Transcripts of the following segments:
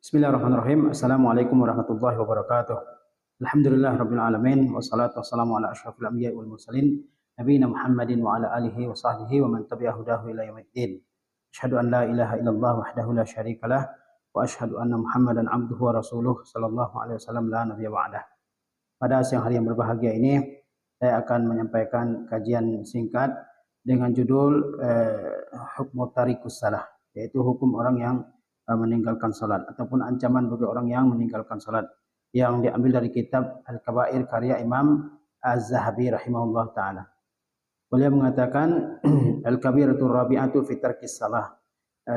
Bismillahirrahmanirrahim. Assalamualaikum warahmatullahi wabarakatuh. Alhamdulillah rabbil alamin wassalatu wassalamu ala asyrafil anbiya'i wal mursalin nabiyina Muhammadin wa ala alihi wa sahbihi wa man tabi'ahu hudahu ila yaumiddin. Asyhadu an la ilaha illallah wahdahu la syarikalah wa asyhadu anna Muhammadan abduhu wa rasuluh sallallahu alaihi wasallam la nabiyya ba'dah. Pada siang hari yang berbahagia ini saya akan menyampaikan kajian singkat dengan judul hukmu tarikus salah, yaitu hukum orang yang meninggalkan salat ataupun ancaman bagi orang yang meninggalkan salat, yang diambil dari kitab Al-Kabair karya Imam Az-Zahabi rahimahullah taala. Beliau mengatakan al-kabiratur rabi'atu fi tarkis salah.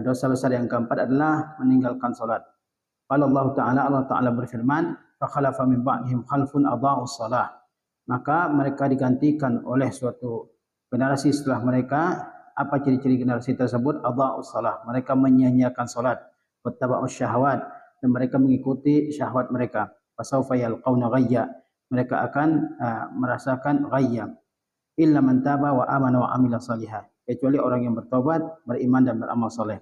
Dosa besar yang keempat adalah meninggalkan salat. Qala Allah taala berfirman, fa khalafa min ba'dihim khalfun adha'us salah. Maka mereka digantikan oleh suatu generasi setelah mereka. Apa ciri-ciri generasi tersebut? Adha'us salah. Mereka menyia-nyiakan salat. Wattaba'us syahwat, dan mereka mengikuti syahwat mereka. Fasawfa yalqawna ghayya, mereka akan merasakan ghayya. Illa man taba wa amana wa amila salihah, kecuali orang yang bertobat, beriman dan beramal saleh.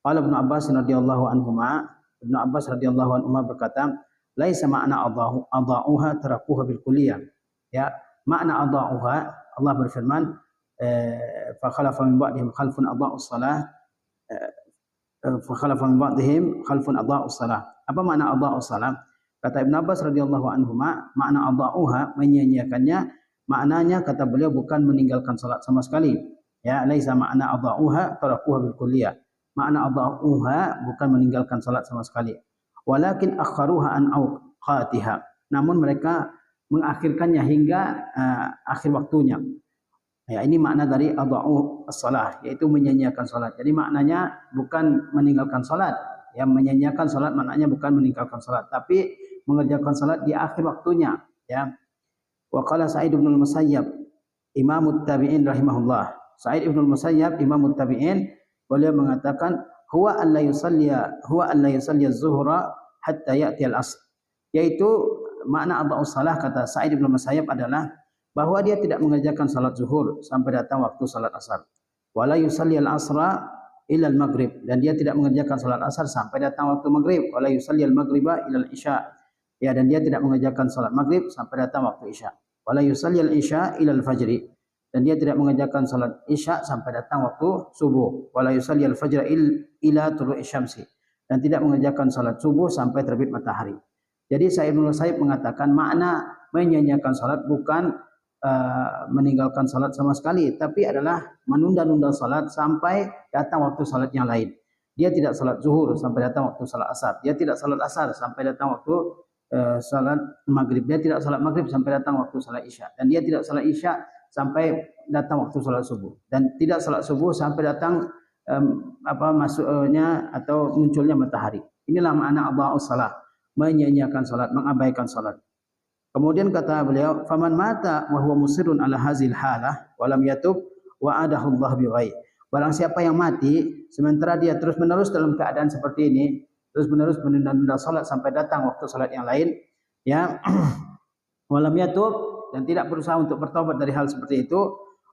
Qala Ibnu Abbas radhiyallahu anhuma, Ibnu Abbas radhiyallahu anhuma berkata, laisa ma'na adha'uha tarakuha bil kulliyah. Ya, makna adha'uha, Allah berfirman, fa khalafa min ba'dihim khalfun adha'us salah, fakhalafa min ba'dihim khalfun adha'us salah. Apa makna adha'us salah? Kata Ibnu Abbas radhiyallahu anhuma, makna adha'uha, menyia-nyiakannya, maknanya kata beliau bukan meninggalkan salat sama sekali. Ya, laisa makna adha'uha tarakuha bil kulliyah. Makna adha'uha bukan meninggalkan salat sama sekali. Walakin akharuha an awqatiha. Namun mereka mengakhirkannya hingga akhir waktunya. Ya, ini makna dari adha'u as-salah, yaitu menyia-nyiakan salat. Jadi maknanya bukan meninggalkan salat. Yang menyia-nyiakan salat maknanya bukan meninggalkan salat, tapi mengerjakan salat di akhir waktunya, ya. Wa qala Sa'id bin al-Musayyab, Imamut Tabi'in rahimahullah. Sa'id bin al-Musayyab, Imamut Tabi'in, beliau mengatakan, huwa an la yusalli az-zuhra hatta ya'ti al-'asr. Yaitu makna adha'us salah, kata Sa'id bin al-Musayyab, adalah bahwa dia tidak mengerjakan salat zuhur sampai datang waktu salat asar. Wala yusalli al-asra ila al-maghrib, dan dia tidak mengerjakan salat asar sampai datang waktu maghrib. Wala yusalli al-maghriba ila al-isya. Ya, dan dia tidak mengerjakan salat maghrib sampai datang waktu isya. Wala yusalli al-isya ila al-fajri, dan dia tidak mengerjakan salat isya sampai datang waktu subuh. Wala yusalli al-fajra ila tulu'i syamsi, dan tidak mengerjakan salat subuh sampai terbit matahari. Jadi Sa'id bin Musayyib mengatakan makna menyia-nyiakan salat bukan meninggalkan salat sama sekali, tapi adalah menunda-nunda salat sampai datang waktu salat yang lain. Dia tidak salat zuhur sampai datang waktu salat asar. Dia tidak salat asar sampai datang waktu salat maghrib. Dia tidak salat maghrib sampai datang waktu salat isya. Dan dia tidak salat isya sampai datang waktu salat subuh. Dan tidak salat subuh sampai datang masuknya atau munculnya matahari. Inilah makna adha'us salah, menyia-nyiakan salat, mengabaikan salat. Kemudian kata beliau, faman mata wa huwa musirrun ala hazil halah wa lam yatub wa adahu Allah bi ghaib. Barang siapa yang mati sementara dia terus-menerus dalam keadaan seperti ini, terus-menerus menunda-nunda salat sampai datang waktu salat yang lain, ya, wa lam yatub, dan tidak berusaha untuk bertobat dari hal seperti itu,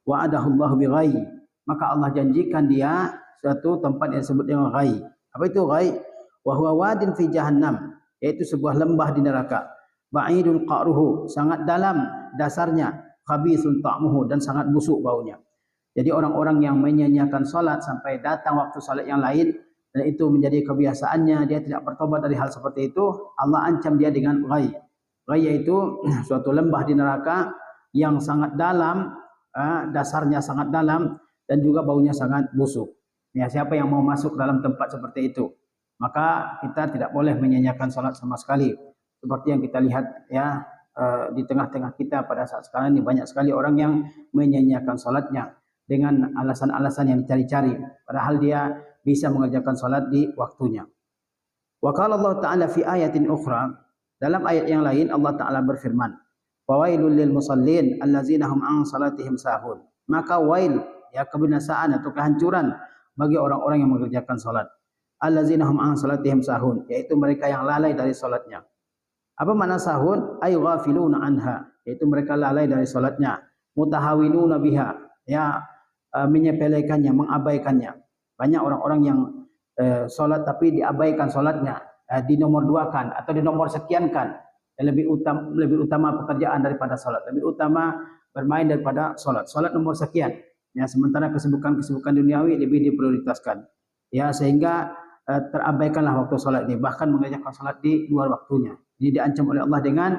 wa adahu Allah bi ghaib, maka Allah janjikan dia suatu tempat yang disebut dengan ghaib. Apa itu ghaib? Wa huwa wadin fi jahannam, yaitu sebuah lembah di neraka. Ba'idun qa'ruhu, sangat dalam dasarnya, khabithun ta'muhu, dan sangat busuk baunya. Jadi orang-orang yang menyia-nyiakan salat sampai datang waktu salat yang lain, dan itu menjadi kebiasaannya, dia tidak bertobat dari hal seperti itu, Allah ancam dia dengan ghaib. Ghaib yaitu suatu lembah di neraka yang sangat dalam, dasarnya sangat dalam, dan juga baunya sangat busuk. Ya, siapa yang mau masuk dalam tempat seperti itu, maka kita tidak boleh menyia-nyiakan salat sama sekali. Seperti yang kita lihat, ya, di tengah-tengah kita pada saat sekarang ini banyak sekali orang yang menyia-nyiakan salatnya dengan alasan-alasan yang dicari-cari, padahal dia bisa mengerjakan salat di waktunya. Wa qala Allah Ta'ala fi ayatin ukhra, dalam ayat yang lain Allah Ta'ala berfirman, fawailul lil musallin allazina hum an salatihim sahun. Maka wail, ya, kebinasaan atau kehancuran bagi orang-orang yang mengerjakan salat. Allazina hum an salatihim sahun, yaitu mereka yang lalai dari salatnya. Apa makna sahun? Ay ghafiluna anha, yaitu mereka lalai dari salatnya. Mutahawinuna biha, ya, menyepelekannya, mengabaikannya. Banyak orang-orang yang salat tapi diabaikan salatnya. dinomor duakan atau dinomor sekiankan, lebih utama pekerjaan daripada salat, lebih utama bermain daripada salat. Salat nomor sekian. Ya, sementara kesibukan-kesibukan duniawi lebih diprioritaskan. Ya, sehingga terabaikanlah waktu salat ini, bahkan mengerjakan salat di luar waktunya. Ini diancam oleh Allah dengan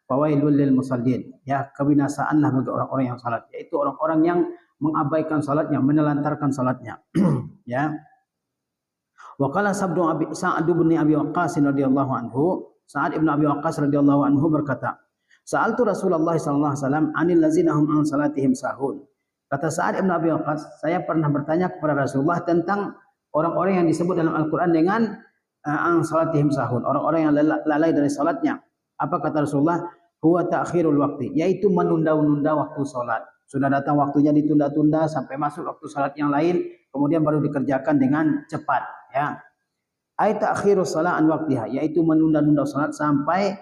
fawailul lil musallin. Ya, kebinasaanlah bagi orang-orang yang salat, yaitu orang-orang yang mengabaikan salatnya, menelantarkan salatnya. Ya. Wa qala Sa'd bin Abi Waqqas radhiyallahu anhu, Sa'ad bin Abi Waqqas radhiyallahu anhu berkata, "Sa'altu Rasulullah sallallahu alaihi wasallam 'anil ladzina hum an salatihim sahun." Kata Sa'ad bin Abi Waqqas, saya pernah bertanya kepada Rasulullah tentang orang-orang yang disebut dalam Al-Qur'an dengan an salatihim sahun, orang-orang yang lalai dari salatnya. Apa kata Rasulullah? Huwa ta'khirul waqti, yaitu menunda-nunda waktu salat. Sudah datang waktunya ditunda-tunda sampai masuk waktu salat yang lain, kemudian baru dikerjakan dengan cepat, ya. Ai ta'khirus shalah an waqtiha, yaitu menunda-nunda salat sampai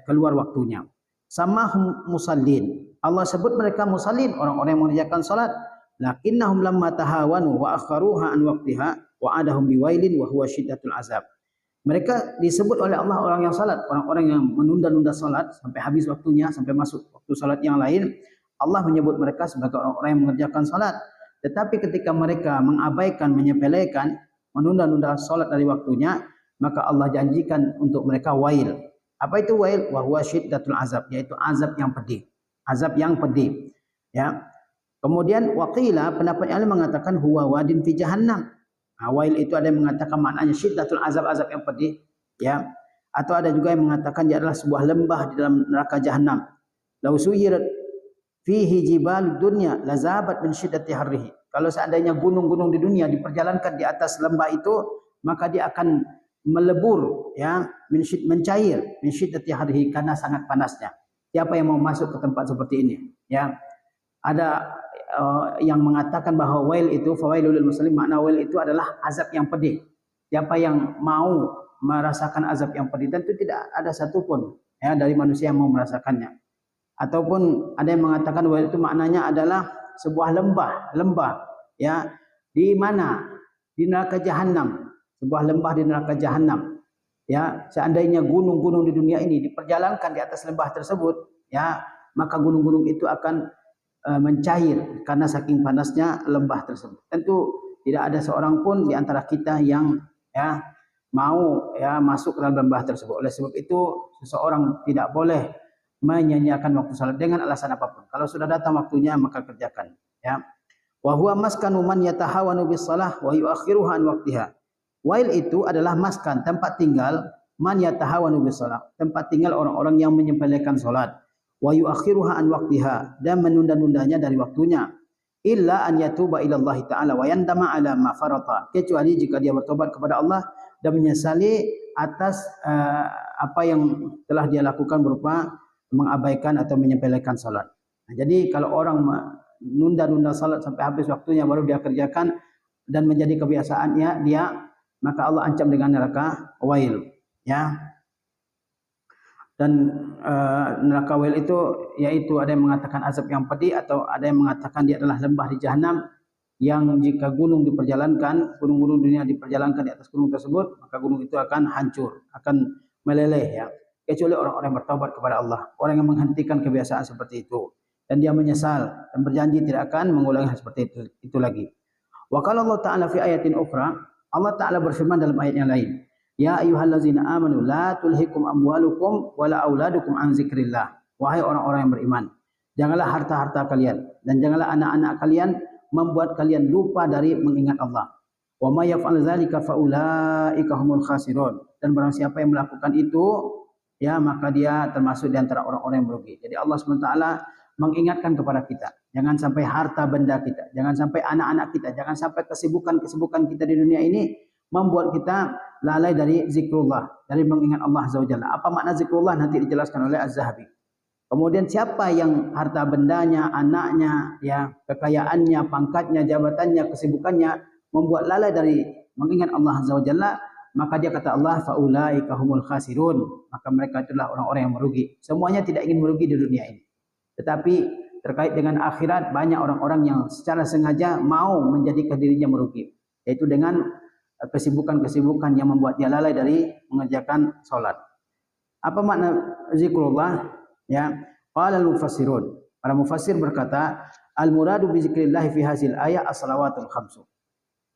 keluar waktunya. Sama musallin. Allah sebut mereka musallin, orang-orang yang mengerjakan salat. Lakinnahum lamma tahawanu wa akharuha an waqtiha wa adahum biwailin wa huwa syiddatul azab. Mereka disebut oleh Allah orang yang salat, orang-orang yang menunda-nunda salat sampai habis waktunya, sampai masuk waktu salat yang lain. Allah menyebut mereka sebagai orang-orang yang mengerjakan salat. Tetapi ketika mereka mengabaikan, menyepelekan, menunda-nunda salat dari waktunya, maka Allah janjikan untuk mereka wail. Apa itu wail? Wa huwa syiddatul azab, yaitu azab yang pedih. Azab yang pedih. Ya. Kemudian waqila, pendapat yang lain mengatakan huwa wadin fi jahannam. Wail itu ada yang mengatakan maknanya syiddatul azab, azab yang pedih, ya. Atau ada juga yang mengatakan dia adalah sebuah lembah di dalam neraka jahanam. Lau suyirat fihi jibal dunya lazabat min syiddati harrihi. Kalau seandainya gunung-gunung di dunia diperjalankan di atas lembah itu, maka dia akan melebur, ya, mencair min syiddati harrihi, karena sangat panasnya. Siapa yang mau masuk ke tempat seperti ini, ya? Ada yang mengatakan bahwa wail itu fawailul lil muslimin, makna wail itu adalah azab yang pedih. Siapa yang mau merasakan azab yang pedih, tentu tidak ada satupun, ya, dari manusia yang mau merasakannya. Ataupun ada yang mengatakan wail itu maknanya adalah sebuah lembah, ya, di mana? Di neraka jahanam, sebuah lembah di neraka jahanam. Ya, seandainya gunung-gunung di dunia ini diperjalankan di atas lembah tersebut, ya, maka gunung-gunung itu akan mencair karena saking panasnya lembah tersebut. Tentu tidak ada seorang pun di antara kita yang, ya, mau, ya, masuk ke dalam lembah tersebut. Oleh sebab itu seseorang tidak boleh menyanyiakan waktu salat dengan alasan apapun. Kalau sudah datang waktunya maka kerjakan, ya. Wa huwa maskanu man yatahawanu bis shalah wa yuakhiruha an waqtiha. Wail itu adalah maskan, tempat tinggal, man yatahawanu bis shalah, tempat tinggal orang-orang yang menyepelekan salat. Wa yuakhiruha an waqtiha, dan menunda-nundanya dari waktunya. Illa an yatuba ila Allah taala wa yandama ala ma farata, kecuali jika dia bertobat kepada Allah dan menyesali atas apa yang telah dia lakukan berupa mengabaikan atau menyepelekan salat. Nah, jadi kalau orang menunda-nunda salat sampai habis waktunya baru dia kerjakan dan menjadi kebiasaannya dia, maka Allah ancam dengan neraka wail, ya. Dan neraka wail itu yaitu ada yang mengatakan azab yang pedih, atau ada yang mengatakan dia adalah lembah di jahanam yang jika gunung diperjalankan, gunung-gunung dunia diperjalankan di atas gunung tersebut, maka gunung itu akan hancur, akan meleleh, ya. Kecuali orang-orang yang bertaubat kepada Allah, orang yang menghentikan kebiasaan seperti itu dan dia menyesal dan berjanji tidak akan mengulangi hal seperti itu lagi. Wa qala Allah Ta'ala fi ayatin ukhra, Allah Ta'ala berfirman dalam ayat yang lain, ya ayyuhallazina amanu la tulhikum amwalukum wala auladukum an zikrillah. Wahai orang-orang yang beriman, janganlah harta-harta kalian dan janganlah anak-anak kalian membuat kalian lupa dari mengingat Allah. Wa may yaf'al dzalika fa ulaika humul khasirun. Dan barang siapa yang melakukan itu, ya, maka dia termasuk di antara orang-orang yang merugi. Jadi Allah SWT mengingatkan kepada kita, jangan sampai harta benda kita, jangan sampai anak-anak kita, jangan sampai kesibukan-kesibukan kita di dunia ini membuat kita lalai dari zikrullah, dari mengingat Allah Azza wa Jalla. Apa makna zikrullah nanti dijelaskan oleh Az-Zahabi. Kemudian siapa yang harta bendanya, anaknya, ya, kekayaannya, pangkatnya, jabatannya, kesibukannya membuat lalai dari mengingat Allah Azza wa Jalla, maka dia kata Allah, faulaika humul khasirun, maka mereka itulah orang-orang yang merugi. Semuanya tidak ingin merugi di dunia ini, tetapi terkait dengan akhirat banyak orang-orang yang secara sengaja mau menjadikan dirinya merugi, yaitu dengan kesibukan-kesibukan yang membuat dia lalai dari mengerjakan salat. Apa makna zikrullah? Ya, qala al-mufassirun. Para mufassir berkata, al-muradu bi zikrillah fi hazil ayat as-salawatul khamsu.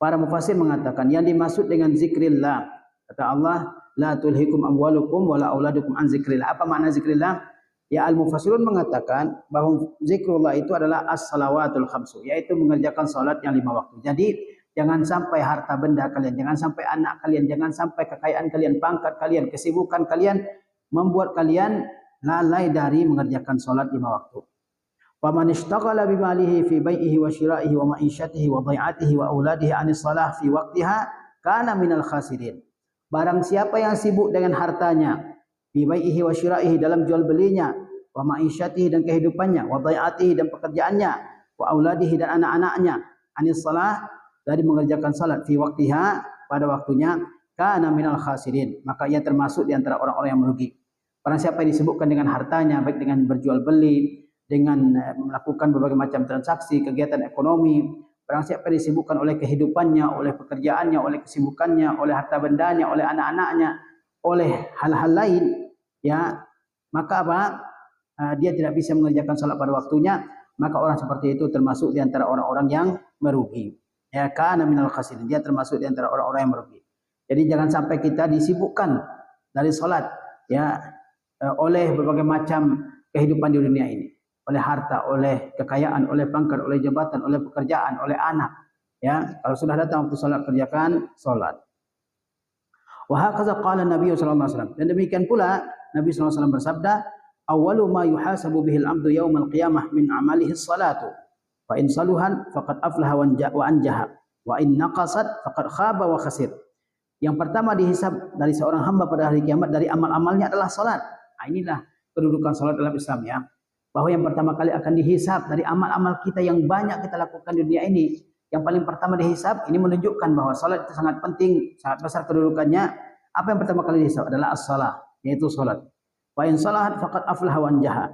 Para mufassir mengatakan yang dimaksud dengan zikrillah, kata Allah, la tulhikum amwalukum wala auladukum an zikrillah. Apa makna zikrillah? Ya, al-mufassirun mengatakan bahwa zikrullah itu adalah as-salawatul khamsu, yaitu mengerjakan salat yang 5 waktu. Jadi jangan sampai harta benda kalian, jangan sampai anak kalian, jangan sampai kekayaan kalian, pangkat kalian, kesibukan kalian membuat kalian lalai dari mengerjakan salat 5 waktu. Faman ishtaghala bimalihi fi bai'ihi wa shira'ihi wa ma'isyatihi wa dhai'atihi wa auladihi 'anis shalah fi waqtiha kana minal khasirin. Barang siapa yang sibuk dengan hartanya, fi bai'ihi wa shira'ihi dalam jual belinya, wa ma'isyatihi dan kehidupannya, wa dhai'atihi dan pekerjaannya, wa auladihi dan anak-anaknya, 'anis shalah dari mengerjakan salat fi waqtiha pada waktunya, kana minal khasirin, maka ia termasuk di antara orang-orang yang merugi. Barang siapa yang disibukkan dengan hartanya, baik dengan berjual beli, dengan melakukan berbagai macam transaksi, kegiatan ekonomi, barang siapa yang disibukkan oleh kehidupannya, oleh pekerjaannya, oleh kesibukannya, oleh harta bendanya, oleh anak-anaknya, oleh hal-hal lain, ya, maka apa? Dia tidak bisa mengerjakan salat pada waktunya, maka orang seperti itu termasuk di antara orang-orang yang merugi. Ya, kana minal khasirin, dia termasuk di antara orang-orang yang merugi. Jadi jangan sampai kita disibukkan dari salat, ya, oleh berbagai macam kehidupan di dunia ini, oleh harta, oleh kekayaan, oleh pangkat, oleh jabatan, oleh pekerjaan, oleh anak. Ya, kalau sudah datang waktu salat, kerjakan salat. Wa hakaza qala Nabi sallallahu alaihi wasallam. Dan demikian pula Nabi sallallahu alaihi wasallam bersabda, "Awwalu ma yuhasabu bihil 'abdu yaumal qiyamah min 'amalihi as-salatu. Fa in saluhan faqad aflaha wa anjaha, wa in naqasat faqad khaba wa khasir." Yang pertama dihisab dari seorang hamba pada hari kiamat dari amal-amalnya adalah salat. Nah, inilah kedudukan salat dalam Islam, ya. Bahwa yang pertama kali akan dihisab dari amal-amal kita yang banyak kita lakukan di dunia ini. Yang paling pertama dihisab, ini menunjukkan bahwa salat itu sangat penting, sangat besar kedudukannya. Apa yang pertama kali dihisab adalah as-salah, yaitu salat. Wa in salahat faqad aflaha wa anjaha.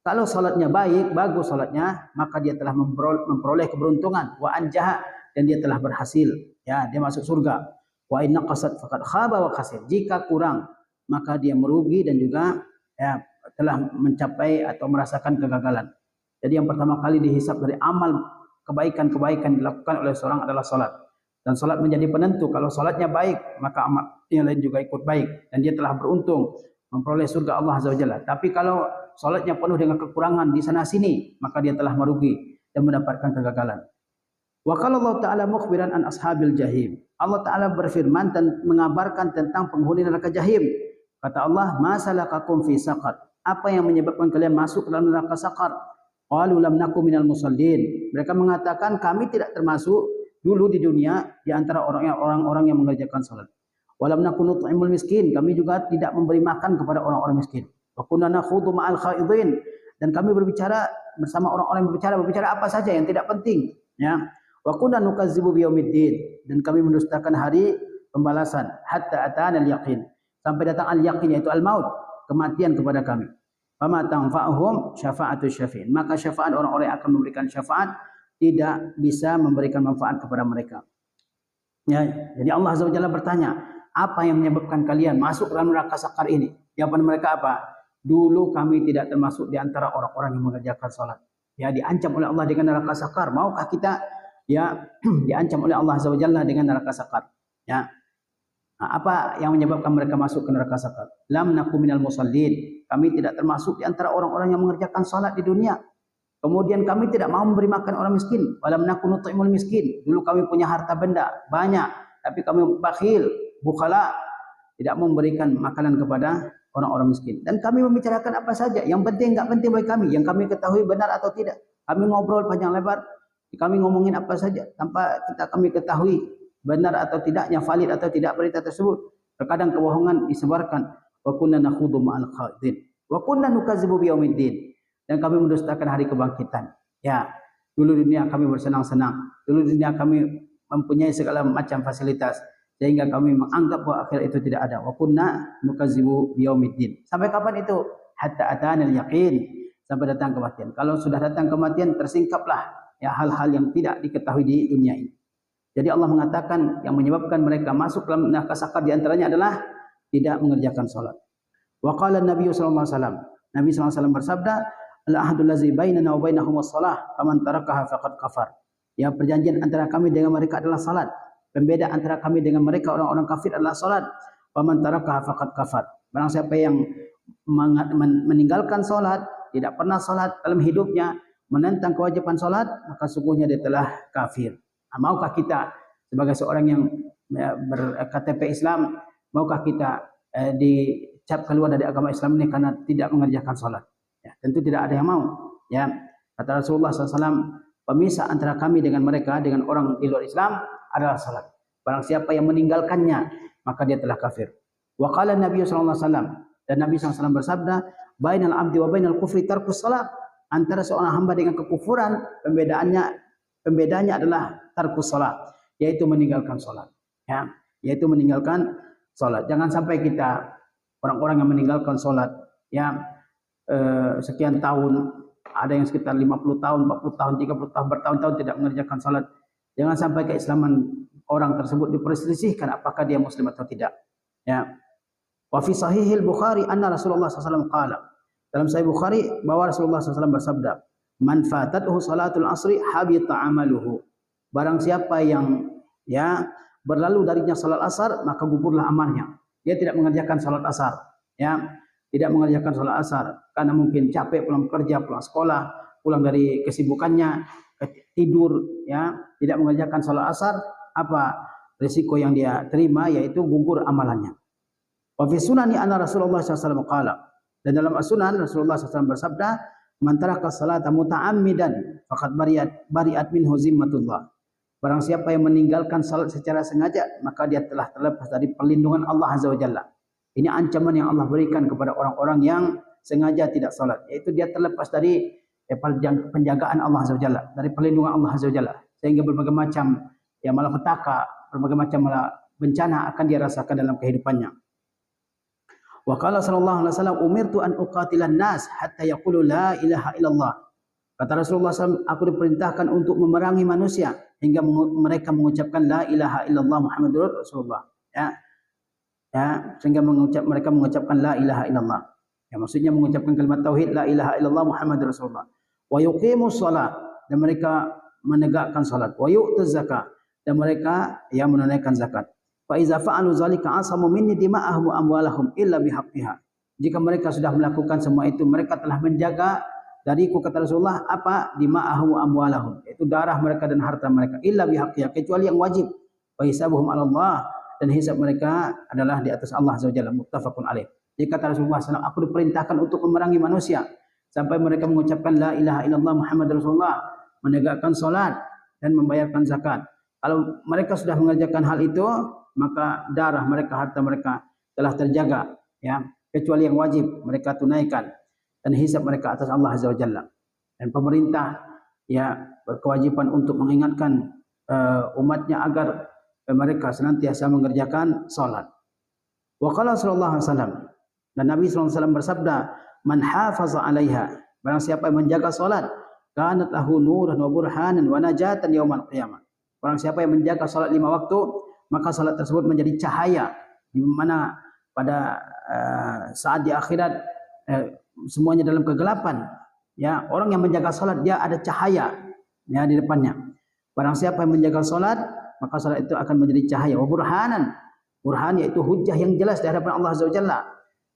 Kalau salatnya baik, bagus salatnya, maka dia telah memperoleh keberuntungan, wa anjaha, dan dia telah berhasil, ya, dia masuk surga. Wa in naqasat faqad khaba wa khasir. Jika kurang, maka dia merugi dan juga, ya, telah mencapai atau merasakan kegagalan. Jadi yang pertama kali dihisab dari amal kebaikan-kebaikan dilakukan oleh seorang adalah salat. Dan salat menjadi penentu. Kalau salatnya baik, maka amal yang lain juga ikut baik, dan dia telah beruntung memperoleh surga Allah Azza wa Jalla. Tapi kalau salatnya penuh dengan kekurangan di sana sini, maka dia telah merugi dan mendapatkan kegagalan. Wa qala Allah Ta'ala mukhbiran an ashabil jahim. Allah Ta'ala berfirman dan mengabarkan tentang penghuni neraka jahim. Kata Allah, "Ma salakakum fi saqar?" Apa yang menyebabkan kalian masuk ke dalam neraka saqar? Qalu lam nakum minal musallin. Mereka mengatakan kami tidak termasuk dulu di dunia di antara orang-orang yang mengerjakan salat. Wa lam nakun nut'imul miskin. Kami juga tidak memberi makan kepada orang-orang miskin. Wa kunna nakhudu ma'al khaidin. Dan kami berbicara bersama orang-orang yang berbicara apa saja yang tidak penting, ya. Wa kunna nukazzibu biyaumiddin. Dan kami mendustakan hari pembalasan hatta atana al-yaqin. Sampai datang al-yaqin, yaitu al-maut, kematian kepada kami. Fama tanfa'uhum syafa'atu syafi'in. Maka syafaat orang-orang yang akan memberikan syafaat tidak bisa memberikan manfaat kepada mereka. Ya, jadi Allah Azza wa Jalla bertanya, apa yang menyebabkan kalian masuk dalam neraka sakar ini? Jawaban mereka apa? Dulu kami tidak termasuk di antara orang-orang yang mengerjakan salat. Ya, diancam oleh Allah dengan neraka sakar. Maukah kita, ya, diancam oleh Allah Azza wa Jalla dengan neraka sakar? Ya. Nah, apa yang menyebabkan mereka masuk ke neraka sakar? Lam nakum minal musallin. Kami tidak termasuk di antara orang-orang yang mengerjakan salat di dunia. Kemudian kami tidak mau memberi makan orang miskin. Walam nakun nut'imul miskin. Dulu kami punya harta benda banyak, tapi kami bakhil, bukhala, tidak memberikan makanan kepada orang-orang miskin. Dan kami membicarakan apa saja, yang penting enggak penting bagi kami, yang kami ketahui benar atau tidak. Kami ngobrol panjang lebar, kami ngomongin apa saja tanpa kami ketahui benar atau tidaknya, valid atau tidak berita tersebut. Terkadang kebohongan disebarkan. Wa kunna nakhudu ma'al khaidin. Wa kunna nukazzibu biyaumiddin. Dan kami mendustakan hari kebangkitan. Ya, dulu dunia kami bersenang-senang. Dulu dunia kami mempunyai segala macam fasilitas, sehingga kami menganggap bahwa akhirat itu tidak ada. Wa kunna nukazzibu biyaumiddin. Sampai kapan itu? Hatta atana al-yaqin. Sampai datang kematian. Kalau sudah datang kematian, tersingkaplah, ya, hal-hal yang tidak diketahui di dunia ini. Jadi Allah mengatakan yang menyebabkan mereka masuk dalam neraka sakar di antaranya adalah tidak mengerjakan salat. Wa qala Nabi sallallahu alaihi wasallam, Nabi sallallahu alaihi wasallam bersabda, al-ahadul ladzi bainana wa bainahum as-shalah, faman tarakaha faqad kafar. Ya, perjanjian antara kami dengan mereka adalah salat. Pembeda antara kami dengan mereka orang-orang kafir adalah salat. Faman tarakaha faqad kafar. Barang siapa yang meninggalkan salat, tidak pernah salat dalam hidupnya, menentang kewajiban salat, maka sungguhnya dia telah kafir. Maukah kita sebagai seorang yang berKTP Islam, maukah kita dicap keluar dari agama Islam ini karena tidak mengerjakan salat? Ya, tentu tidak ada yang mau. Ya, kata Rasulullah SAW, pemisah antara kami dengan mereka, dengan orang di luar Islam adalah salat. Barang siapa yang meninggalkannya, maka dia telah kafir. Wa qala Nabi SAW, dan Nabi SAW bersabda, bainal abdi wa bainal kufri tarkus salat. Antara seorang hamba dengan kekufuran, pembedanya adalah tarkus salat, yaitu meninggalkan salat. Ya, yaitu meninggalkan salat. Jangan sampai kita orang-orang yang meninggalkan salat, ya, sekian tahun, ada yang sekitar 50 tahun, 40 tahun, 30 tahun, bertahun-tahun tidak mengerjakan salat. Jangan sampai keislaman orang tersebut diperselisihkan apakah dia muslim atau tidak. Ya. Wa fi sahihil Bukhari anna Rasulullah SAW qala. Dalam Sahih Bukhari bahwa Rasulullah SAW bersabda, man fatatuhu salatul asri habita amaluhu. Barang siapa yang berlalu darinya salat asar, maka gugurlah amalnya. Dia tidak mengerjakan salat asar, ya. Tidak mengerjakan salat asar karena mungkin capek pulang kerja, pulang sekolah, pulang dari kesibukannya, tidur, ya, tidak mengerjakan salat asar, apa risiko yang dia terima, yaitu gugur amalannya. Wa fi sunani anna Rasulullah SAW qala. Dan dalam as-sunan Rasulullah SAW bersabda, man taraka salata muta'ammidan faqad bari'at minhu zimmatullah. Barang siapa yang meninggalkan salat secara sengaja, maka dia telah terlepas dari perlindungan Allah Azza wa Jalla. Ini ancaman yang Allah berikan kepada orang-orang yang sengaja tidak salat, yaitu dia terlepas dari penjagaan Allah Azza wa Jalla, dari perlindungan Allah Azza wa Jalla, sehingga berbagai macam malapetaka, berbagai macam bencana akan dia rasakan dalam kehidupannya. Wa qala sallallahu alaihi wasallam, umirtu an uqatilan nas hatta yaqulu la ilaha illallah. Kata Rasulullah SAW, aku diperintahkan untuk memerangi manusia hingga mereka mengucapkan la ilaha illallah Muhammadur Rasulullah. Ya, sehingga mereka mengucapkan la ilaha illallah. Ya, maksudnya mengucapkan kalimat tauhid la ilaha illallah Muhammadur Rasulullah. Wa yuqimus shalah, dan mereka menegakkan salat. Wa yu'tuz zakat, dan mereka yang menunaikan zakat. Fa iza fa'alu zalika asamu minni dima'ahum wa amwalahum illa bihaqqiha. Jika mereka sudah melakukan semua itu, mereka telah menjaga dariku, kata Rasulullah, apa? Dima'ahum wa amwalahum, yaitu darah mereka dan harta mereka, illa bihaqqiha, kecuali yang wajib. Wa hisabuhum 'ala Allah, dan hisab mereka adalah di atas Allah Azza wa Jalla. Muttafaqun alaih. Jadi kata Rasulullah SAW, aku diperintahkan untuk memerangi manusia sampai mereka mengucapkan la ilaha illallah Muhammad Rasulullah, menegakkan salat dan membayarkan zakat. Kalau mereka sudah mengerjakan hal itu, maka darah mereka, harta mereka telah terjaga, ya, kecuali yang wajib mereka tunaikan, dan hisab mereka atas Allah Azza wa Jalla. Dan pemerintah, ya, berkewajiban untuk mengingatkan umatnya agar mereka senantiasa mengerjakan salat. Wa qala sallallahu alaihi wasallam, dan Nabi sallallahu alaihi wasallam bersabda, man hafaza 'alaiha, barang siapa yang menjaga salat, kanat lahu nuran wa burhanan wa najatan yaumal qiyamah. Barang siapa yang menjaga salat 5 waktu, maka salat tersebut menjadi cahaya, di mana pada saat di akhirat semuanya dalam kegelapan, ya, orang yang menjaga salat dia ada cahaya, ya, di depannya. Barang siapa yang menjaga salat, maka salat itu akan menjadi cahaya. Wa burhanan, burhan yaitu hujjah yang jelas di hadapan Allah Azza wa Jalla.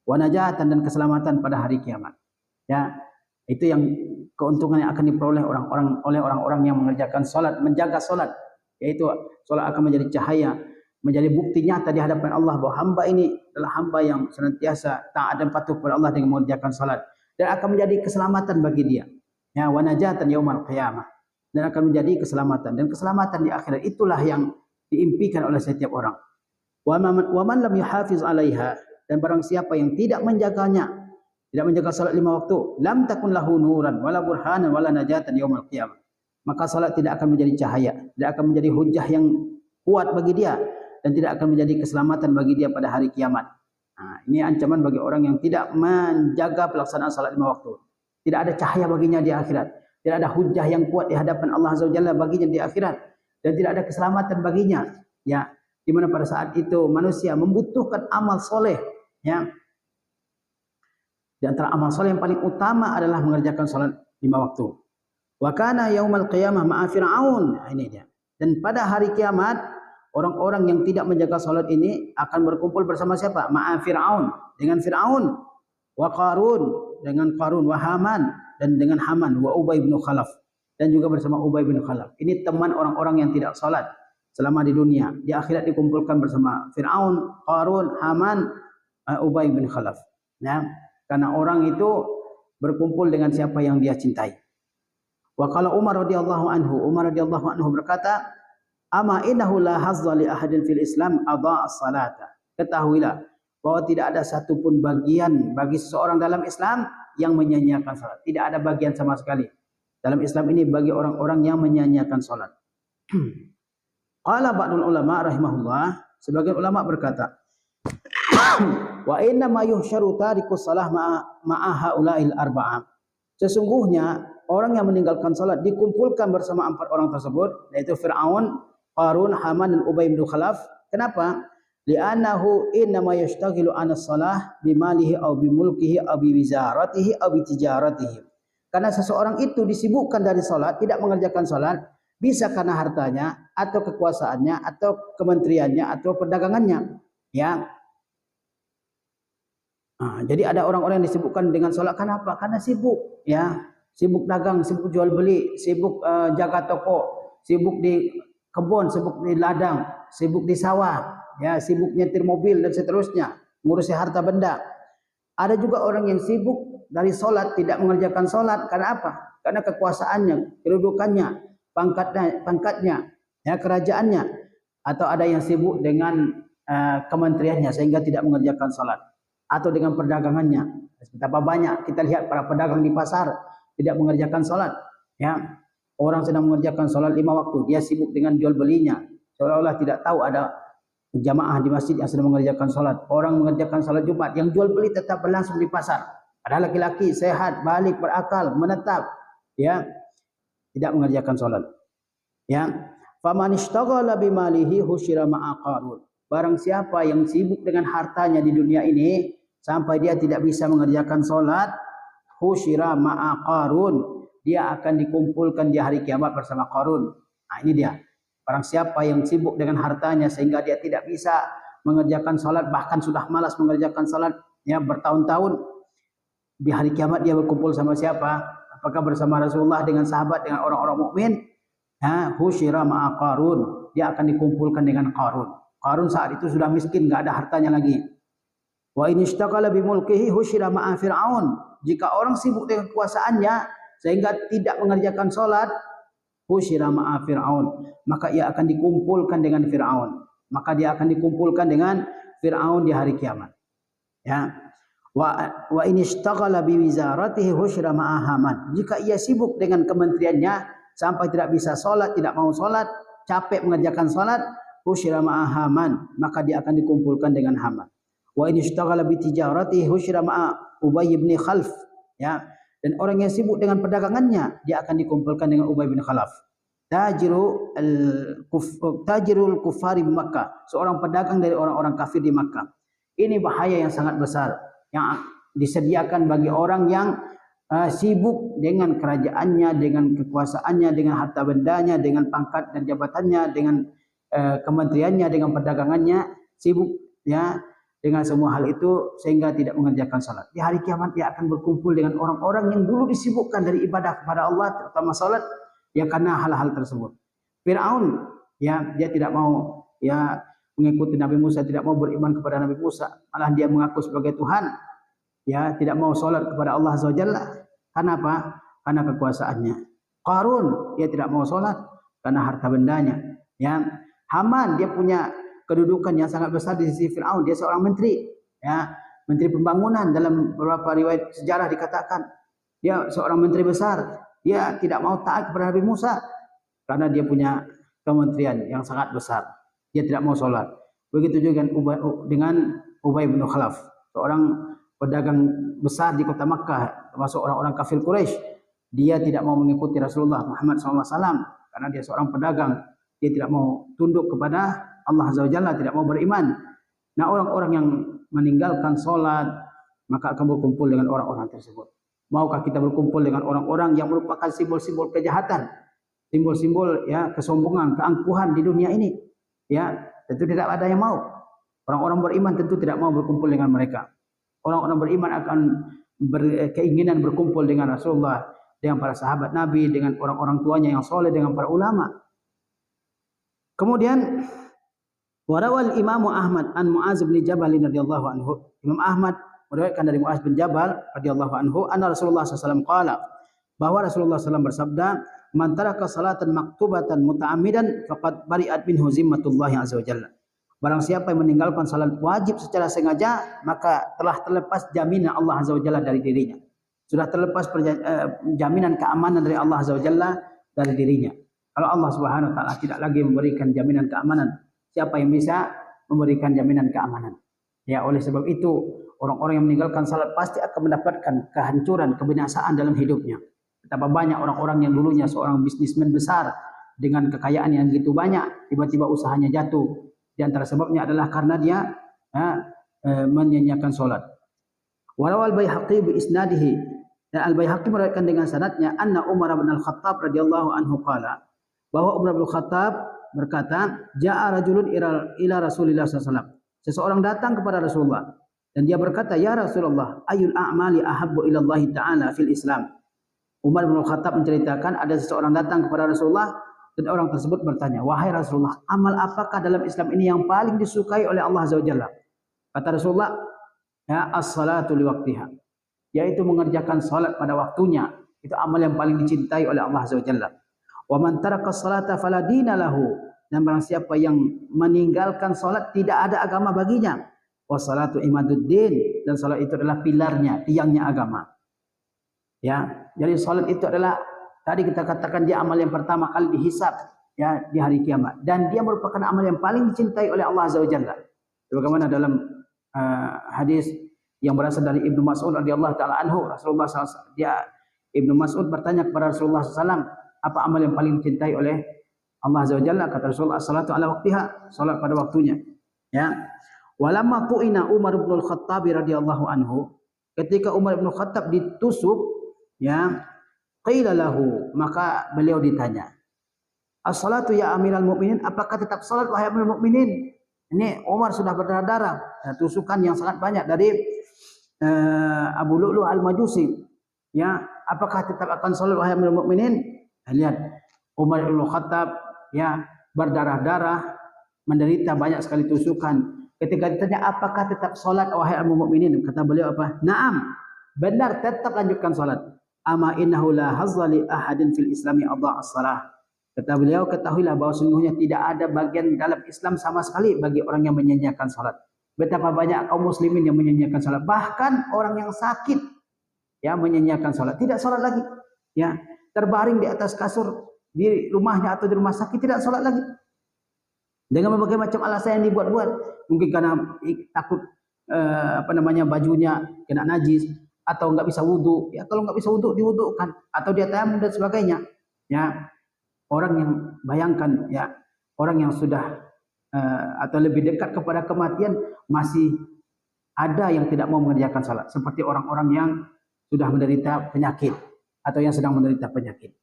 Wa najatan, dan keselamatan pada hari kiamat. Ya, itu yang keuntungan yang akan diperoleh oleh orang-orang yang mengerjakan salat, menjaga salat, yaitu salat akan menjadi cahaya, menjadi bukti nyata di hadapan Allah bahwa hamba ini adalah hamba yang senantiasa taat dan patuh kepada Allah dengan mengerjakan salat, dan akan menjadi keselamatan bagi dia. Ya, wa najatan yaumal qiyamah, dan akan menjadi keselamatan, dan keselamatan di akhirat itulah yang diimpikan oleh setiap orang. Wa man lam yuhafiz 'alaiha, dan barang siapa yang tidak menjaganya, tidak menjaga salat 5 waktu, lam takun lahu nuran wala burhanan wala najatan yaumal qiyamah, maka salat tidak akan menjadi cahaya, tidak akan menjadi hujjah yang kuat bagi dia, dan tidak akan menjadi keselamatan bagi dia pada hari kiamat. Nah, ini ancaman bagi orang yang tidak menjaga pelaksanaan salat 5 waktu. Tidak ada cahaya baginya di akhirat, tidak ada hujjah yang kuat di hadapan Allah Azza wa Jalla baginya di akhirat, dan tidak ada keselamatan baginya. Ya, di mana pada saat itu manusia membutuhkan amal soleh. Ya, di antara amal soleh yang paling utama adalah mengerjakan salat 5 waktu. Wa kana yaumal qiyamah ma'a Fir'aun. Nah, ini dia. Dan pada hari kiamat, orang-orang yang tidak menjaga salat ini akan berkumpul bersama siapa? Ma'a Fir'aun, dengan Fir'aun, wa Qarun, dengan Qarun, wa Haman, dan dengan Haman, wa Ubay bin Khalaf, dan juga bersama Ubay bin Khalaf. Ini teman orang-orang yang tidak salat selama di dunia. Di akhirat dikumpulkan bersama Fir'aun, Qarun, Haman, Ubay bin Khalaf. Ya, karena orang itu berkumpul dengan siapa yang dia cintai. Wa qala Umar radhiyallahu anhu berkata, "Ama innahu la hazza li ahadin fil Islam adha'a as-salata." Ketahuilah bahwa tidak ada satupun bagian bagi seseorang dalam Islam yang menyia-nyiakan salat. Tidak ada bagian sama sekali dalam Islam ini bagi orang-orang yang menyia-nyiakan salat. Qala ba'dul ulama rahimahullah, sebagian ulama berkata, "Wa inna ma yuhsyaru tarikus salah ma'a haula'il arba'ah." Sesungguhnya orang yang meninggalkan salat dikumpulkan bersama 4 orang tersebut, yaitu Fir'aun, Qarun, Haman, dan Ubay bin Khalaf. Kenapa? Li'annahu innama yashtaghilu 'an as-salah bimalihi aw bimulkihi aw biwizaratihi aw bitijaratihi. Karena seseorang itu disibukkan dari salat, tidak mengerjakan salat, bisa karena hartanya atau kekuasaannya atau kementeriannya atau perdagangannya. Ya. Nah, jadi ada orang-orang yang disibukkan dengan salat kenapa? Karena sibuk, ya. Sibuk dagang, sibuk jual beli, sibuk jaga toko, sibuk di kebun, sibuk di ladang, sibuk di sawah, ya, sibuk nyetir mobil dan seterusnya, ngurusi harta benda. Ada juga orang yang sibuk dari solat, tidak mengerjakan solat. Karena apa? Karena kekuasaannya, kedudukannya, pangkatnya, ya, kerajaannya. Atau ada yang sibuk dengan kementeriannya sehingga tidak mengerjakan solat. Atau dengan perdagangannya. Betapa banyak kita lihat para pedagang di pasar tidak mengerjakan salat, ya. Orang sedang mengerjakan salat 5 waktu, dia sibuk dengan jual belinya, seolah-olah tidak tahu ada jamaah di masjid yang sedang mengerjakan salat. Orang mengerjakan salat Jumat, yang jual beli tetap berlangsung di pasar. Ada laki-laki sehat, balik, berakal, menetap, ya, tidak mengerjakan salat. Ya, faman ishtaghala bimalihi husyira ma'a Qarun. Barang siapa yang sibuk dengan hartanya di dunia ini sampai dia tidak bisa mengerjakan salat, husyira ma'a Qarun, dia akan dikumpulkan di hari kiamat bersama Qarun. Nah, ini dia. Barang siapa yang sibuk dengan hartanya sehingga dia tidak bisa mengerjakan salat, bahkan sudah malas mengerjakan salat, ya, bertahun-tahun, di hari kiamat dia berkumpul sama siapa? Apakah bersama Rasulullah, dengan sahabat, dengan orang-orang mukmin? Ya, husyira ma'a Qarun, dia akan dikumpulkan dengan Qarun. Qarun saat itu sudah miskin, enggak ada hartanya lagi. Wa in ishtaghala bimulkihi husyira ma'a Fir'aun. Jika orang sibuk dengan kekuasaannya sehingga tidak mengerjakan salat, husyira ma'a Fir'aun, maka ia akan dikumpulkan dengan Fir'aun. Maka dia akan dikumpulkan dengan Fir'aun di hari kiamat. Ya. Wa in ishtaghala biwizaratihi husyira ma'a Haman. Jika ia sibuk dengan kementeriannya sampai tidak bisa salat, tidak mau salat, capek mengerjakan salat, husyira ma'a Haman, maka dia akan dikumpulkan dengan Haman. Wa in ishtaghala bi tijaratihi husyira ma'a Ubay bin Khalaf, ya. Dan orang yang sibuk dengan perdagangannya, dia akan dikumpulkan dengan Ubay bin Khalaf. Tajirul kufari di Makkah, seorang pedagang dari orang-orang kafir di Makkah. Ini bahaya yang sangat besar yang disediakan bagi orang yang sibuk dengan kerajaannya, dengan kekuasaannya, dengan harta bendanya, dengan pangkat dan jabatannya, dengan kementeriannya, dengan perdagangannya, sibuk, ya, dengan semua hal itu sehingga tidak mengerjakan salat. Di hari kiamat dia akan berkumpul dengan orang-orang yang dulu disibukkan dari ibadah kepada Allah, terutama salat, ya, karena hal-hal tersebut. Fir'aun, ya, dia tidak mau, ya, mengikuti Nabi Musa, tidak mau beriman kepada Nabi Musa, malah dia mengaku sebagai Tuhan, ya, tidak mau salat kepada Allah Azza wa Jalla. Karena apa? Karena kekuasaannya. Qarun, dia tidak mau salat karena harta bendanya, ya. Haman, dia punya kedudukan yang sangat besar di sisi Fir'aun. Dia seorang menteri, ya, menteri pembangunan. Dalam beberapa riwayat sejarah dikatakan dia seorang menteri besar. Dia tidak mau taat kepada Nabi Musa karena dia punya kementerian yang sangat besar. Dia tidak mau sholat. Begitu juga dengan Ubay bin Khalaf, seorang pedagang besar di kota Makkah, termasuk orang-orang kafir Quraisy. Dia tidak mau mengikuti Rasulullah Muhammad SAW karena dia seorang pedagang, dia tidak mau tunduk kepada Allah Azza wa Jalla, tidak mau beriman. Nah, orang-orang yang meninggalkan salat maka akan berkumpul dengan orang-orang tersebut. Maukah kita berkumpul dengan orang-orang yang merupakan simbol-simbol kejahatan, simbol-simbol ya kesombongan, keangkuhan di dunia ini? Ya, tentu tidak ada yang mau. Orang-orang beriman tentu tidak mau berkumpul dengan mereka. Orang-orang beriman akan berkeinginan berkumpul dengan Rasulullah, dengan para sahabat Nabi, dengan orang-orang tuanya yang soleh, dengan para ulama. Kemudian warawal Imam Ahmad an Muaz bin Jabal radhiyallahu anhu. Imam Ahmad meriwayatkan dari Muaz bin Jabal radhiyallahu anhu, anna Rasulullah SAW qala, bahwa Rasulullah SAW bersabda, man taraka salatan maktubatan muta'ammidan faqad bari'at minhu zimmatullah azza wa jalla. Barang siapa yang meninggalkan salat wajib secara sengaja, maka telah terlepas jaminan Allah azza wa jalla dari dirinya. Sudah terlepas jaminan keamanan dari Allah azza wa jalla dari dirinya. Kalau Allah Subhanahu wa taala tidak lagi memberikan jaminan keamanan, siapa yang bisa memberikan jaminan keamanan? Ya, oleh sebab itu orang-orang yang meninggalkan salat pasti akan mendapatkan kehancuran, kebinasaan dalam hidupnya. Betapa banyak orang-orang yang dulunya seorang bisnismen besar dengan kekayaan yang begitu banyak, tiba-tiba usahanya jatuh. Di antara sebabnya adalah karena dia menyanyiakan salat. Warawal Baihaqi bi isnadihi, dan Al-Baihaqi meriwayatkan dengan sanadnya, anna Umar bin Al-Khattab radhiyallahu anhu qala, bahwa Umar bin Al-Khattab berkata, ja'a rajulun ila Rasulillah sallallahu alaihi wasallam. Seseorang datang kepada Rasulullah dan dia berkata, ya Rasulullah, ayul a'mali ahabbu ila Allah taala fil Islam. Umar bin Al-Khattab menceritakan ada seseorang datang kepada Rasulullah dan orang tersebut bertanya, wahai Rasulullah, amal apakah dalam Islam ini yang paling disukai oleh Allah Azza wa Jalla? Kata Rasulullah, ya as-salatu liwaqtiha, yaitu mengerjakan salat pada waktunya. Itu amal yang paling dicintai oleh Allah Azza wa Jalla. Wa man taraka as-salata fala dina lahu, dan barang siapa yang meninggalkan salat tidak ada agama baginya. Wassalatu imaduddin, dan salat itu adalah pilarnya, tiangnya agama. Ya, jadi salat itu adalah, tadi kita katakan dia amal yang pertama kali dihisab ya di hari kiamat, dan dia merupakan amal yang paling dicintai oleh Allah Azza wa Jalla. Bagaimana dalam hadis yang berasal dari Ibnu Mas'ud radhiyallahu taala anhu, Rasulullah SAW, Ibnu Mas'ud bertanya kepada Rasulullah SAW, apa amal yang paling dicintai oleh Allah Azza wa Jalla? Kata Rasulullah, salatu ala waqtiha, salat pada waktunya. Ya. Walamma tu'ina Umar bin Al-Khattab radhiyallahu anhu, ketika Umar bin Al-Khattab ditusuk, ya, qila lahu, maka beliau ditanya, as-salatu ya amiral mu'minin, apakah tetap salat wahai amirul mu'minin? Ini Umar sudah berdarah-darah, tusukan yang sangat banyak dari Abu Lu'lu' al-Majusi. Ya, apakah tetap akan salat wahai amirul mu'minin? Lihat, Umar bin Khattab ya berdarah-darah, menderita banyak sekali tusukan. Ketika ditanya apakah tetap salat wahai amirul mu'minin, kata beliau apa? Naam, benar, tetap lanjutkan salat. Ama innahu la hazza li ahadin fil islami adha'a as-salah. Kata beliau, ketahuilah bahwa sungguhnya tidak ada bagian dalam Islam sama sekali bagi orang yang menyanyiakan salat. Betapa banyak kaum muslimin yang menyanyiakan salat, bahkan orang yang sakit ya menyanyiakan salat, tidak salat lagi. Ya, terbaring di atas kasur di rumahnya atau di rumah sakit, tidak salat lagi. Dengan berbagai macam alasan yang dibuat-buat, mungkin karena takut bajunya kena najis, atau enggak bisa wudu. Ya, kalau enggak bisa wudu, diwudukan, atau dia tayamum dan sebagainya. Ya, orang yang bayangkan ya, orang yang sudah atau lebih dekat kepada kematian masih ada yang tidak mau mengerjakan salat, seperti orang-orang yang sudah menderita penyakit atau yang sedang menderita penyakit.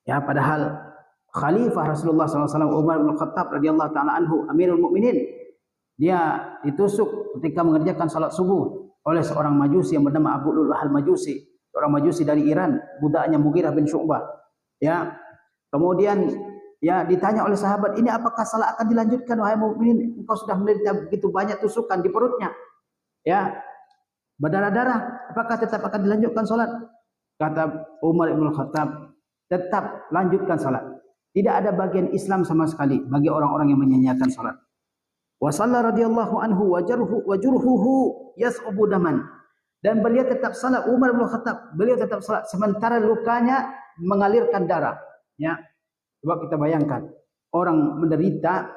Ya, padahal Khalifah Rasulullah SAW Umar bin Khattab radhiyallahu taala anhu, Amirul Mukminin, dia ditusuk ketika mengerjakan salat subuh oleh seorang majusi yang bernama Abu Lu'lu' al-Majusi, seorang majusi dari Iran, budaknya Mughirah bin Syu'bah. Ya, kemudian ya ditanya oleh sahabat, ini apakah salat akan dilanjutkan wahai mukminin? Engkau sudah menderita begitu banyak tusukan di perutnya, ya, berdarah-darah, apakah tetap akan dilanjutkan salat? Kata Umar bin Khattab, tetap lanjutkan salat. Tidak ada bagian Islam sama sekali bagi orang-orang yang menyanyiakan salat. Wa shalla radhiyallahu anhu wa jurhuhu yas'ubu daman, dan beliau tetap salat, Umar bin Khattab, beliau tetap salat sementara lukanya mengalirkan darah. Ya, coba kita bayangkan orang menderita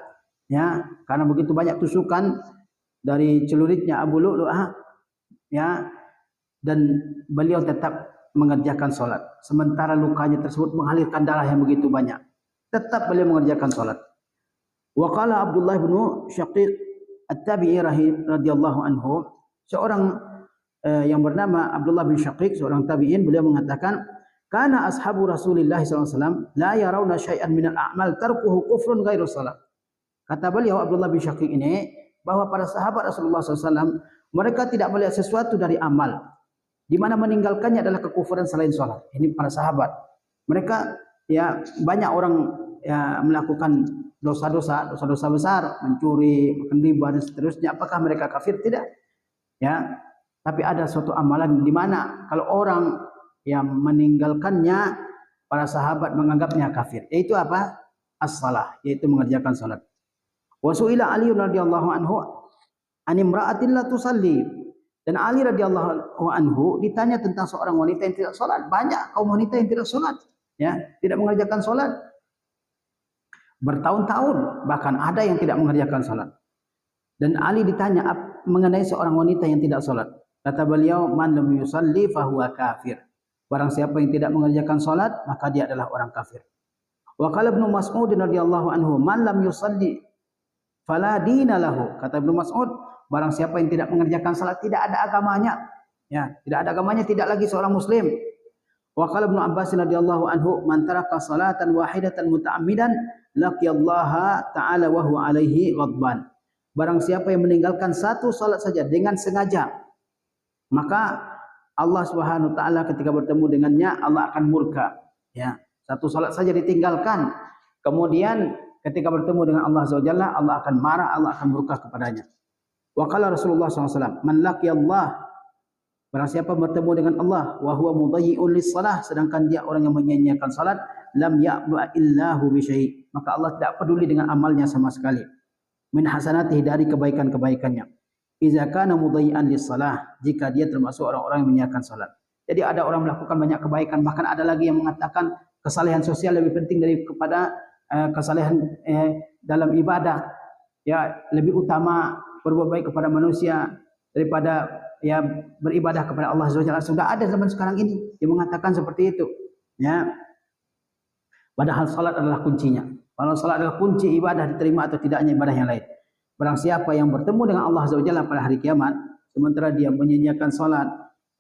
ya karena begitu banyak tusukan dari celuritnya Abu Lu'lu', ya, dan beliau tetap mengerjakan salat sementara lukanya tersebut mengalirkan darah yang begitu banyak. tetap beliau mengerjakan salat. Wa qala Abdullah bin Syaqiq At-Tabi'i radhiyallahu anhu, seorang yang bernama Abdullah bin Syaqiq, seorang tabi'in, beliau mengatakan, kana ashabu Rasulillah sallallahu alaihi wasallam la yarawna syai'an minal a'mal tarkuhu kufrun ghairu salat. Kata beliau Abdullah bin Syaqiq ini, bahwa para sahabat Rasulullah SAW mereka tidak melihat sesuatu dari amal di mana meninggalkannya adalah kekufuran selain salat. Ini para sahabat. Mereka ya banyak orang ya melakukan dosa-dosa besar, mencuri, makan riba dan seterusnya. Apakah mereka kafir? Tidak. Ya. Tapi ada suatu amalan di mana kalau orang yang meninggalkannya, para sahabat menganggapnya kafir. Yaitu apa? As-salah, yaitu mengerjakan salat. Wa su'ila Ali radhiyallahu anhu an imra'atin la tusalli. Dan Ali radhiyallahu anhu ditanya tentang seorang wanita yang tidak salat. Banyak kaum wanita yang tidak salat, ya, tidak mengerjakan salat. Bertahun-tahun, bahkan ada yang tidak mengerjakan salat. Dan Ali ditanya mengenai seorang wanita yang tidak salat. Kata beliau, man lam yusalli fa huwa kafir. Barang siapa yang tidak mengerjakan salat, maka dia adalah orang kafir. Wa qala Ibnu Mas'ud radhiyallahu anhu, man lam yusalli fala dina lahu. Kata Ibnu Mas'ud, barang siapa yang tidak mengerjakan salat, tidak ada agamanya. Ya, tidak ada agamanya, tidak lagi seorang muslim. Wa qala Ibnu Abbas radhiyallahu anhu, man taraka salatan wahidatan muta'ammidan laqiyallaha ta'ala wa huwa alaihi ghadban. Barang siapa yang meninggalkan satu salat saja dengan sengaja, maka Allah Subhanahu wa taala ketika bertemu dengannya Allah akan murka. Ya, satu salat saja ditinggalkan, kemudian ketika bertemu dengan Allah Azza wa Jalla, Allah akan marah, Allah akan murka kepadanya. Wa qala Rasulullah SAW, man laqiyallah, barang siapa bertemu dengan Allah, wa huwa mudayyi'un lis-shalah, sedangkan dia orang yang menyia-nyiakan salat, lam ya'ba illahu bi syai', maka Allah tidak peduli dengan amalnya sama sekali. Min hasanatihi, dari kebaikan-kebaikannya. Idza kana mudayyi'an lis-shalah, jika dia termasuk orang-orang yang menyia-nyiakan salat. Jadi ada orang melakukan banyak kebaikan, bahkan ada lagi yang mengatakan kesalehan sosial lebih penting daripada kesalehan dalam ibadah. Ya, lebih utama berbuat baik kepada manusia daripada ya beribadah kepada Allah Subhanahu wa taala. Sudah ada zaman sekarang ini yang mengatakan seperti itu. Ya. Padahal salat adalah kuncinya. Kalau salat adalah kunci ibadah diterima atau tidaknya ibadah yang lain. Barang siapa yang bertemu dengan Allah Subhanahu wa taala pada hari kiamat, sementara dia menyia-nyiakan salat,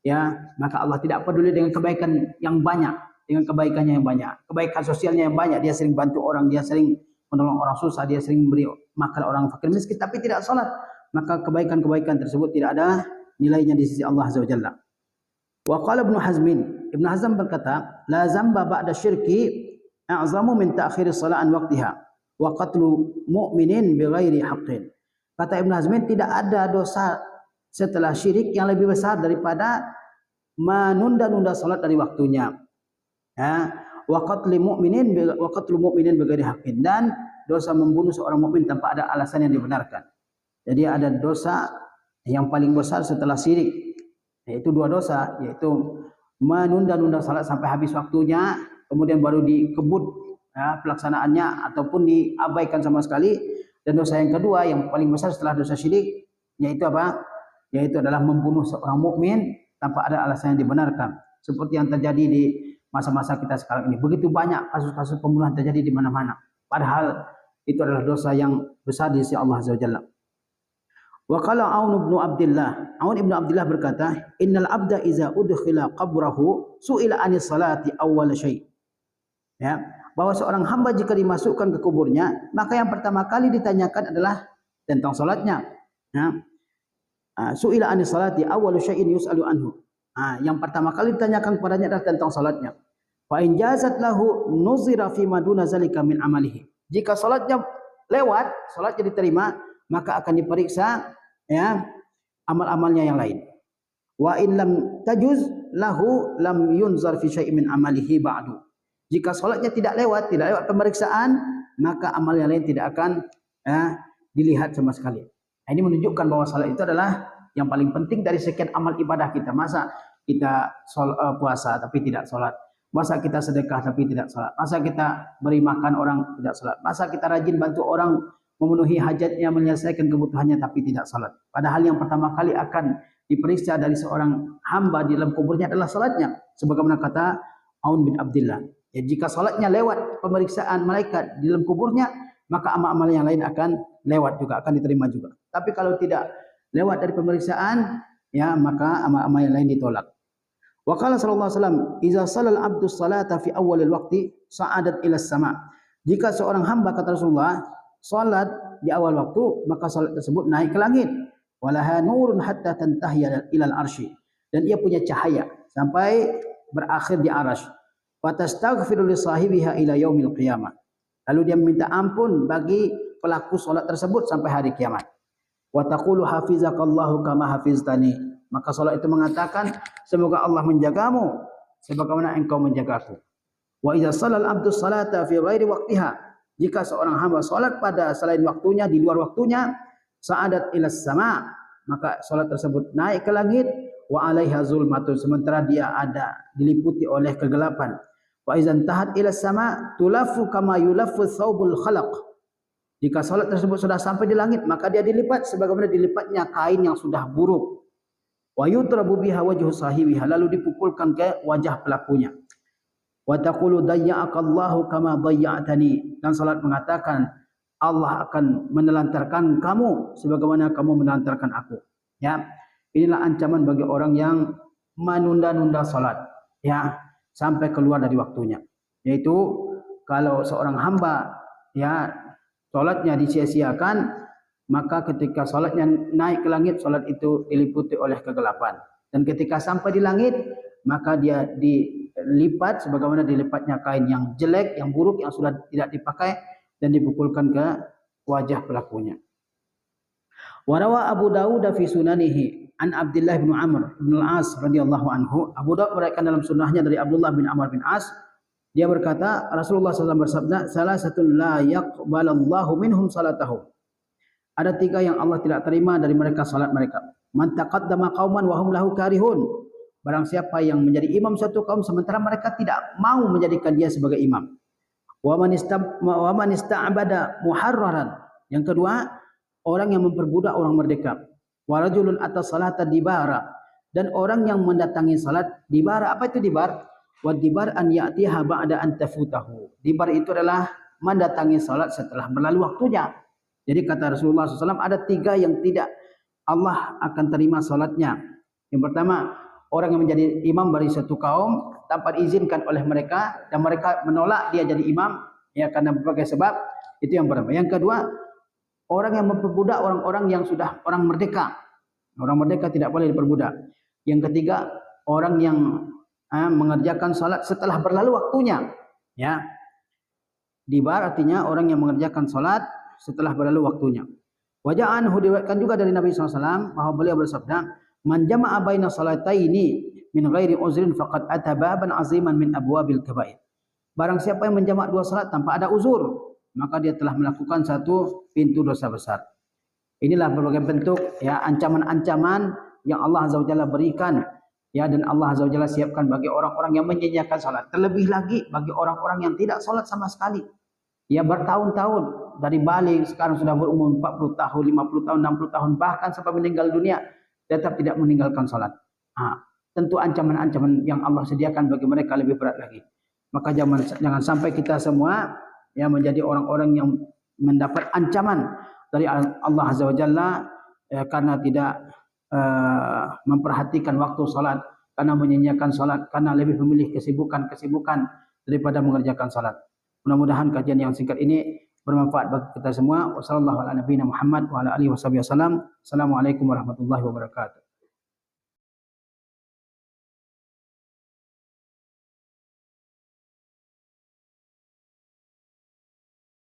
ya, maka Allah tidak peduli dengan kebaikan yang banyak, dengan kebaikannya yang banyak, kebaikan sosialnya yang banyak. Dia sering bantu orang, dia sering menolong orang susah, dia sering memberi makan orang fakir miskin, tapi tidak salat, maka kebaikan-kebaikan tersebut tidak ada nilainya di sisi Allah Azza wa Jalla. Wa qala Ibnu Hazmin, Ibnu Hazm berkata, la zamba ba'da syirki a'zamu min ta'khiri shalah an waqtiha wa qatlu mu'minin bighairi haqqin. Kata Ibnu Hazmin, tidak ada dosa setelah syirik yang lebih besar daripada menunda-nunda salat dari waktunya. Ya, wa qatlu mu'minin bighairi haqqin, dan dosa membunuh seorang mukmin tanpa ada alasan yang dibenarkan. Jadi ada dosa yang paling besar setelah syirik, yaitu dua dosa, yaitu menunda-nunda salat sampai habis waktunya, kemudian baru dikebut ya, pelaksanaannya ataupun diabaikan sama sekali. Dan dosa yang kedua yang paling besar setelah dosa syirik, yaitu apa? Yaitu adalah membunuh seorang mukmin tanpa ada alasan yang dibenarkan. Seperti yang terjadi di masa-masa kita sekarang ini. Begitu banyak kasus-kasus pembunuhan terjadi di mana-mana. Padahal itu adalah dosa yang besar di sisi Allah Azza wa Jalla. Wa qala Aun ibnu Abdullah berkata, innal abda iza udkhila qabrahu su'ila anis salati awwal syai'. Ya, bahwa seorang hamba jika dimasukkan ke kuburnya, maka yang pertama kali ditanyakan adalah tentang salatnya. Ya. Su'ila anis salati awwal syai'in yus'alu anhu. Yang pertama kali ditanyakan kepadanya adalah tentang salatnya. Fa in jazat lahu nuzira fi maduna zalika min amalihi. Jika salatnya lewat, salatnya diterima, maka akan diperiksa ya amal-amalnya yang lain. Wa in lam tajuz lahu lam yunzar fi syai'in min amalihi ba'du. Jika salatnya tidak lewat pemeriksaan, maka amal yang lain tidak akan dilihat sama sekali. Ini menunjukkan bahwa salat itu adalah yang paling penting dari sekian amal ibadah kita. Masa kita puasa tapi tidak salat? Masa kita sedekah tapi tidak salat? Masa kita beri makan orang tidak salat? Masa kita rajin bantu orang memenuhi hajatnya, menyelesaikan kebutuhannya tapi tidak salat? Padahal yang pertama kali akan diperiksa dari seorang hamba di dalam kuburnya adalah salatnya. Sebagaimana kata Aun bin Abdullah. Ya, jika salatnya lewat pemeriksaan malaikat di dalam kuburnya, maka amal-amal yang lain akan lewat juga, akan diterima juga. Tapi kalau tidak lewat dari pemeriksaan, ya maka amal-amal yang lain ditolak. Wa qala sallallahu alaihi wasallam, "Idza shalal 'abdu salata fi awwalil waqti sa'adat ila sama." Jika seorang hamba, kata Rasulullah, salat di awal waktu, maka salat tersebut naik ke langit. Walaha nurun hatta tantahiya ila al-arsy. Dan ia punya cahaya sampai berakhir di arasy. Fatastaghfiru li sahibiha ila yaumil qiyamah. Lalu dia meminta ampun bagi pelaku salat tersebut sampai hari kiamat. Wa taqulu hafizakallahu kama hafiztani. Maka salat itu mengatakan, semoga Allah menjagamu sebagaimana engkau menjagaku. Wa idza shalal 'abdu salata fi ghairi waqtiha. Jika seorang hamba salat pada selain waktunya, di luar waktunya, sa'adat ila sama, maka salat tersebut naik ke langit. Wa 'alaiha zulmatun, sementara dia ada diliputi oleh kegelapan. Wa idza tahat ila sama tulafu kama yulaffu thawbul khalaq. Jika salat tersebut sudah sampai di langit, maka dia dilipat sebagaimana dilipatnya kain yang sudah buruk. Wa yutrabu biha wajhu sahibiha, lalu dipukulkan ke wajah pelakunya. Wa taqulu dayya'akallahu kama dayya'tani. Dan salat mengatakan, Allah akan menelantarkan kamu sebagaimana kamu menelantarkan aku. Ya, inilah ancaman bagi orang yang menunda-nunda salat, ya, sampai keluar dari waktunya. Yaitu kalau seorang hamba, ya, salatnya disia-siakan, maka ketika salatnya naik ke langit, salat itu diliputi oleh kegelapan. Dan ketika sampai di langit, maka dia dilipat sebagaimana dilipatnya kain yang jelek, yang buruk, yang sudah tidak dipakai, dan dipukulkan ke wajah pelakunya. Warawa Abu Dawud fi sunanihi an Abdullah bin Amr bin Al-As radhiyallahu anhu. Abu Dawud meriwayatkan dalam sunnahnya dari Abdullah bin Amr bin As. Dia berkata, Rasulullah SAW bersabda, salah satu la yaqbalallahu minhum salatahum. Ada 3 yang Allah tidak terima dari mereka salat mereka. Man taqaddama qauman wa hum lahu karihun. Barang siapa yang menjadi imam satu kaum sementara mereka tidak mau menjadikan dia sebagai imam. Wa man ista'bada muharraran. Yang kedua, orang yang memperbudak orang merdeka. Wa rajulun atas salata dibara. Dan orang yang mendatangi salat dibara. Apa itu dibar? Wa dibar an ya'tiha ba'da an tafutahu. Dibar itu adalah mendatangi salat setelah berlalu waktunya. Jadi kata Rasulullah SAW, ada 3 yang tidak Allah akan terima salatnya. Yang pertama, orang yang menjadi imam bagi satu kaum tanpa diizinkan oleh mereka, dan mereka menolak dia jadi imam, ya, karena berbagai sebab. Itu yang pertama. Yang kedua, orang yang memperbudak orang-orang yang sudah orang merdeka. Orang merdeka tidak boleh diperbudak. Yang ketiga, orang yang mengerjakan salat setelah berlalu waktunya. Ya, dibar artinya orang yang mengerjakan salat setelah berlalu waktunya. Wajah anhu diriwayatkan juga dari Nabi SAW bahwa beliau bersabda, man jama'a baina salataini min ghairi uzrin faqad ata baban aziman min abwabil kabair. Barang siapa yang menjamak 2 salat tanpa ada uzur, maka dia telah melakukan satu pintu dosa besar. Inilah berbagai bentuk, ya, ancaman-ancaman yang Allah Azza wa Jalla berikan, ya, dan Allah Azza wa Jalla siapkan bagi orang-orang yang menyia-nyiakan salat. Terlebih lagi bagi orang-orang yang tidak salat sama sekali. Ya, bertahun-tahun dari balik, sekarang sudah berumur 40 tahun, 50 tahun, 60 tahun, bahkan sampai meninggal dunia, tetap tidak meninggalkan salat. Tentu ancaman-ancaman yang Allah sediakan bagi mereka lebih berat lagi. Maka jangan sampai kita semua, ya, menjadi orang-orang yang mendapat ancaman dari Allah Azza wa Jalla, karena tidak memperhatikan waktu salat, karena menyia-nyiakan salat, karena lebih memilih kesibukan-kesibukan daripada mengerjakan salat. Mudah-mudahan kajian yang singkat ini bermanfaat bagi kita semua. Wassalamualaikum warahmatullahi wabarakatuh.